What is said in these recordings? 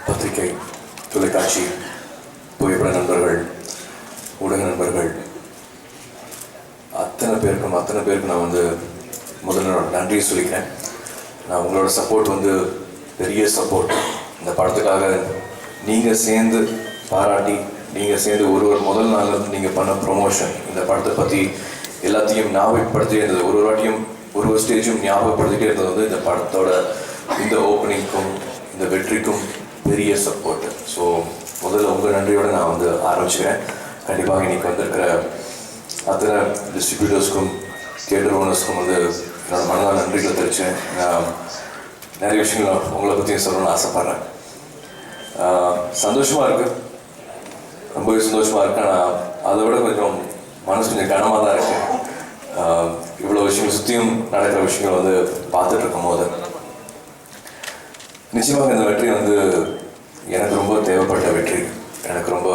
பத்திரிகை, தொலைக்காட்சி, புகைப்பட நண்பர்கள், ஊடக நண்பர்கள் அத்தனை பேருக்கு நான் வந்து முதல்ல நன்றி சொல்லிக்கிறேன். நான் உங்களோட சப்போர்ட் வந்து பெரிய சப்போர்ட். இந்த படத்துக்காக நீங்கள் சேர்ந்து பாராட்டி, நீங்கள் சேர்ந்து ஒரு முதல் நாள்லேருந்து நீங்கள் பண்ண ப்ரொமோஷன், இந்த படத்தை பற்றி எல்லாத்தையும் ஞாபகப்படுத்திட்டே இருந்தது. ஒரு வாட்டியும் ஒரு ஸ்டேஜும் ஞாபகப்படுத்திட்டே இருந்தது வந்து இந்த படத்தோட இந்த ஓப்பனிங்க்கும் இந்த வெற்றிக்கும் பெரிய சப்போர்ட்டு. ஸோ முதல்ல உங்கள் நன்றியோடு நான் வந்து ஆரம்பிச்சுக்கிறேன். கண்டிப்பாக இன்றைக்கி வந்திருக்கிற அத்தனை டிஸ்ட்ரிபியூட்டர்ஸ்க்கும் தியேட்டர் ஓனர்ஸ்க்கும் வந்து என்னோட மனதான நன்றிகளை தெரிவித்தேன். நிறைய விஷயங்கள் உங்களை பற்றியும் சொல்லணும்னு ஆசைப்பட்றேன். சந்தோஷமாக இருக்குது, ரொம்பவே சந்தோஷமாக இருக்கேன். ஆனால் அதை விட கொஞ்சம் மனசு கொஞ்சம் கனமாக தான் இருக்குது. இவ்வளோ விஷயங்கள் சுற்றியும் நடக்கிற விஷயங்கள் வந்து பார்த்துட்டு இருக்கும் போது நிச்சயமாக இந்த வெற்றி வந்து எனக்கு ரொம்ப தேவைப்பட்ட வெற்றி, எனக்கு ரொம்ப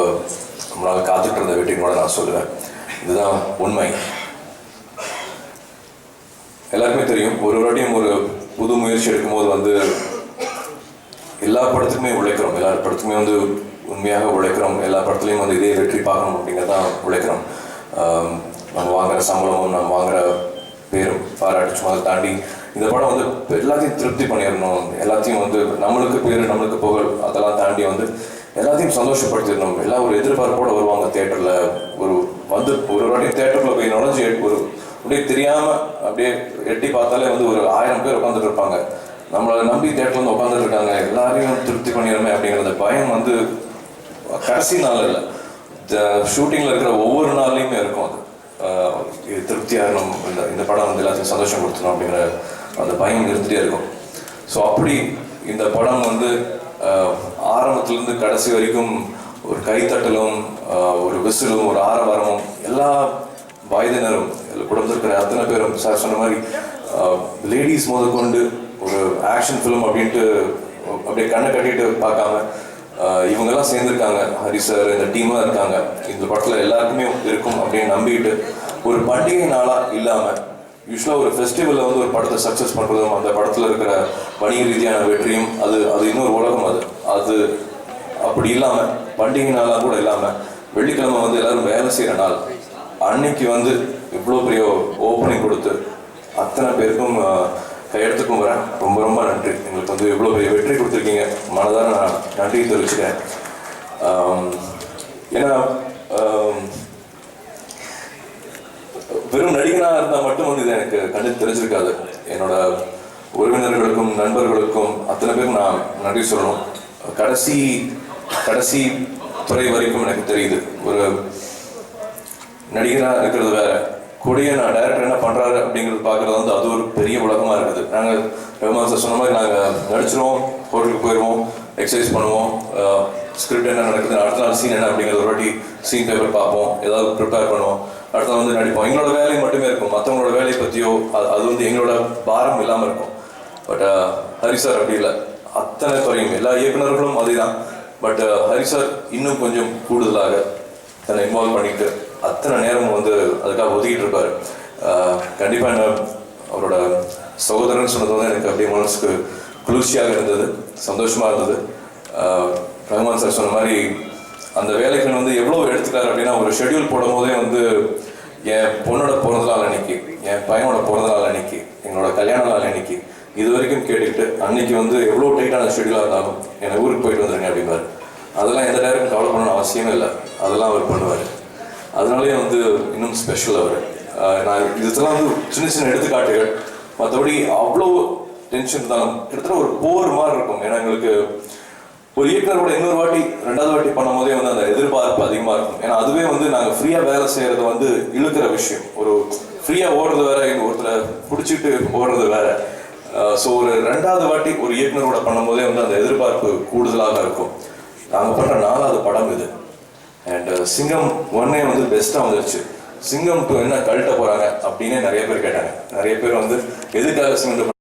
நாள் காத்துட்டு இருந்த வெற்றின்னு கூட நான் சொல்லுவேன். இதுதான் உண்மை. எல்லாருக்குமே தெரியும், ஒரு வாட்டியும் ஒரு புது முயற்சி எடுக்கும்போது வந்து எல்லா படத்துக்குமே உழைக்கிறோம், எல்லா படத்துக்குமே வந்து உண்மையாக உழைக்கிறோம், எல்லா படத்துலையும் வந்து இதே வெற்றி பார்க்கணும் அப்படிங்கிறதான் உழைக்கிறோம். நம்ம வாங்குகிற சம்பளமும் நம்ம வாங்குகிற பேரும் பாராட்டு சும்மா தாண்டி இந்த படம் வந்து எல்லாத்தையும் திருப்தி பண்ணிடணும், எல்லாத்தையும் வந்து நம்மளுக்கு பேர் நம்மளுக்கு புகழ் அதெல்லாம் தாண்டி வந்து எல்லாத்தையும் சந்தோஷப்படுத்திடணும். எல்லாம் ஒரு எதிர்பார்ப்போடு வருவாங்க தேட்டரில். ஒரு வாட்டி தேட்டரில் போய் நுழைஞ்சி ஒரு அப்படியே தெரியாமல் அப்படியே எட்டி பார்த்தாலே வந்து ஒரு 1000 பேர் உட்காந்துட்டு இருப்பாங்க. நம்மளை நம்பி தேட்டரில் வந்து உட்காந்துட்டு இருக்காங்க, எல்லாரையும் திருப்தி பண்ணிடுமே அப்படிங்கிறத பயம் வந்து கடைசி நாள் இல்லை, ஷூட்டிங்கில் இருக்கிற ஒவ்வொரு நாள்லையுமே இருக்கும். அது இது திருப்தியாகணும், இந்த படம் வந்து எல்லாத்தையும் சந்தோஷம் கொடுத்துணும் அப்படிங்கிற அந்த பயம் இருந்துகிட்டே இருக்கும். ஸோ அப்படி இந்த படம் வந்து ஆரம்பத்துலேருந்து கடைசி வரைக்கும் ஒரு கைத்தட்டலும் ஒரு விசிலும் ஒரு ஆரவாரமும் எல்லா வயதினரும் குடும்பத்தில் இருக்கிற அத்தனை பேரும் சார் சொன்ன மாதிரி லேடிஸ் முதற்கொண்டு ஒரு ஆக்ஷன் ஃபிலிம் அப்படின்ட்டு அப்படியே கண்ணை கட்டிட்டு பார்க்காம இவங்கெல்லாம் சேர்ந்துருக்காங்க. ஹரி சார் இந்த டீமாக இருக்காங்க, இந்த படத்தில் எல்லாருக்குமே இருக்கும் அப்படின்னு நம்பிட்டு ஒரு பண்டிகை நாளாக இல்லாமல் யூஸ்வலாக ஒரு ஃபெஸ்டிவலில் வந்து ஒரு படத்தை சக்ஸஸ் பண்ணுறதும் அந்த படத்தில் இருக்கிற வணிக ரீதியான வெற்றியும் அது இன்னொரு உலகம். அது அப்படி இல்லாமல் பண்டிகை நாளாக கூட இல்லாமல் வெள்ளிக்கிழமை வந்து எல்லோரும் வேலை செய்கிற நாள் அன்னைக்கு வந்து இவ்வளோ பெரிய ஓப்பனிங் கொடுத்து அத்தனை பேருக்கும் கையெடுத்துக்கும் வரேன். ரொம்ப ரொம்ப நன்றி. எங்களுக்கு வந்து இவ்வளோ பெரிய வெற்றி கொடுத்துருக்கீங்க, மனதார நான் நன்றி தெரிவிச்சுக்கிறேன். ஏன்னா வெறும் நடிகனாக இருந்தால் மட்டும் வந்து இது எனக்கு கண்டிப்பாக தெரிஞ்சிருக்காது. என்னோட உறவினர்களுக்கும் நண்பர்களுக்கும் அத்தனை பேரும் நான் நன்றி சொல்லணும். கடைசி துறை வரைக்கும் எனக்கு தெரியுது. ஒரு நடிகனாக இருக்கிறது வேற, கூடயே நான் டைரக்டர் என்ன பண்ணுறாரு அப்படிங்கிறது பார்க்குறது வந்து அது ஒரு பெரிய உலகமாக இருக்குது. நாங்கள் ரகுமான் சார் சொன்ன மாதிரி நாங்கள் நடிச்சிருவோம், ஹோட்டலுக்கு போயிடுவோம், எக்ஸசைஸ் பண்ணுவோம், ஸ்கிரிப்ட் என்ன நடக்குது, அடுத்த நாள் சீன் என்ன அப்படிங்கிறது ஒரு வாட்டி சீன் பேப்பர் பார்ப்போம், ஏதாவது ப்ரிப்பேர் பண்ணுவோம், அடுத்த வந்து நடிப்போம். எங்களோட வேலை மட்டுமே இருக்கும், மற்றவங்களோட வேலையை பற்றியோ அது வந்து எங்களோட பாரம் இல்லாமல் இருக்கும். பட் ஹரி சார் அப்படி இல்லை, அத்தனை குறையும் எல்லா இயக்குநர்களும் அதே தான். பட் ஹரி சார் இன்னும் கொஞ்சம் கூடுதலாக தன்னை இன்வால்வ் பண்ணிட்டு அத்தனை நேரம் வந்து அதுக்காக ஒதுக்கிட்டு இருப்பார். கண்டிப்பாக என்ன அவரோட சகோதரன் சொன்னது வந்து எனக்கு அப்படியே மனசுக்கு குளிர்ச்சியாக இருந்தது, சந்தோஷமாக இருந்தது. ரகுமான் சார் சொன்ன மாதிரி அந்த வேலைகள் வந்து எவ்வளோ எடுத்துட்டார் அப்படின்னா, ஒரு ஷெட்யூல் போடும் போதே வந்து என் பொண்ணோட பிறந்தநாள் அன்னைக்கு, என் பையனோட பிறந்தநாள் அன்னைக்கு, எங்களோட கல்யாண நாள் அன்னைக்கு இது வரைக்கும் கேட்டுக்கிட்டு அன்னைக்கு வந்து எவ்வளோ டைட்டான ஷெட்யூலாக இருந்தாலும் என்னை ஊருக்கு போயிட்டு வந்துருங்க அப்படின்னாரு. அதெல்லாம் எந்த நேரம் கவலை பண்ணணும்னு அவசியமே இல்லை, அதெல்லாம் அவர் பண்ணுவார். அதனாலேயே வந்து இன்னும் ஸ்பெஷல் அவர். நான் இதெல்லாம் வந்து சின்ன சின்ன எடுத்துக்காட்டுகள், மற்றபடி அவ்வளோ டென்ஷன் இருந்தாலும் கிட்டத்தட்ட ஒரு போர் மாதிரி இருக்கும். ஏன்னா எங்களுக்கு ஒரு இயக்குனரோட இன்னொரு வாட்டி ரெண்டாவது வாட்டி பண்ணும் போதே வந்து அந்த எதிர்பார்ப்பு அதிகமாக இருக்கும். ஏன்னா அதுவே வந்து நாங்கள் ஃப்ரீயாக வேலை செய்கிறது வந்து இழுக்கிற விஷயம். ஒரு ஃப்ரீயாக ஓடுறது வேற, ஒருத்தரை பிடிச்சிட்டு ஓடுறது வேற. ஸோ ஒரு ரெண்டாவது வாட்டி ஒரு இயக்குனரோட பண்ணும் போதே வந்து அந்த எதிர்பார்ப்பு கூடுதலாக இருக்கும். நாங்கள் பண்ணுற 4வது படம் இது. அண்ட் சிங்கம் 1 வந்து பெஸ்ட்டாக வந்துருச்சு. சிங்கம் 2 என்ன கழட்ட போகிறாங்க அப்படின்னே நிறைய பேர் கேட்டாங்க. நிறைய பேர் வந்து எதுக்காக சிங்கம்